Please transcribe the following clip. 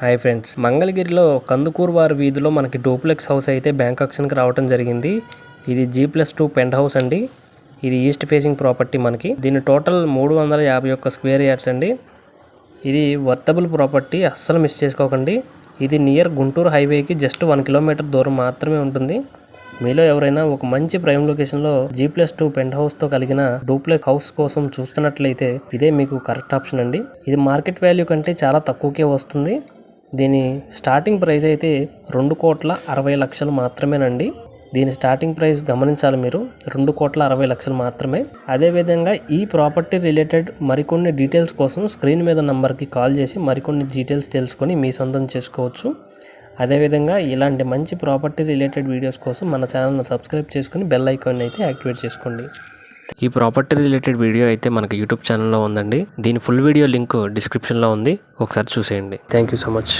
Hi friends, మంగళగిరిలో కందుకూరు వారి వీధిలో మనకి డూప్లెక్స్ హౌస్ అయితే బ్యాంక్ ఆక్షన్కి రావడం జరిగింది. ఇది G+2 పెంట్ హౌస్ అండి. ఇది ఈస్ట్ ఫేసింగ్ ప్రాపర్టీ. మనకి దీని టోటల్ 351 స్క్వేర్ యార్డ్స్ అండి. ఇది వర్తబుల్ ప్రాపర్టీ, అస్సలు మిస్ చేసుకోకండి. ఇది నియర్ గుంటూరు హైవేకి జస్ట్ 1 కిలోమీటర్ దూరం మాత్రమే ఉంటుంది. మీలో ఎవరైనా ఒక మంచి ప్రైమ్ లొకేషన్లో G+2 పెంట్ హౌస్తో కలిగిన డూప్లెక్స్ హౌస్ కోసం చూస్తున్నట్లయితే ఇదే మీకు కరెక్ట్ ఆప్షన్ అండి. ఇది మార్కెట్ వాల్యూ కంటే చాలా తక్కువకే వస్తుంది. దీని స్టార్టింగ్ ప్రైస్ అయితే 2,60,00,000 మాత్రమేనండి. దీని స్టార్టింగ్ ప్రైస్ గమనించాలి మీరు, 2,60,00,000 మాత్రమే. అదేవిధంగా ఈ ప్రాపర్టీ రిలేటెడ్ మరికొన్ని డీటెయిల్స్ కోసం స్క్రీన్ మీద నంబర్కి కాల్ చేసి మరికొన్ని డీటెయిల్స్ తెలుసుకొని మీ సొంతం చేసుకోవచ్చు. అదేవిధంగా ఇలాంటి మంచి ప్రాపర్టీ రిలేటెడ్ వీడియోస్ కోసం మన ఛానల్ను సబ్స్క్రైబ్ చేసుకుని బెల్ ఐకాన్ అయితే యాక్టివేట్ చేసుకోండి. ఈ ప్రాపర్టీ రిలేటెడ్ వీడియో అయితే మనకి యూట్యూబ్ ఛానల్లో ఉందండి. దీని ఫుల్ వీడియో లింక్ డిస్క్రిప్షన్లో ఉంది, ఒకసారి చూసేయండి. Thank you so much.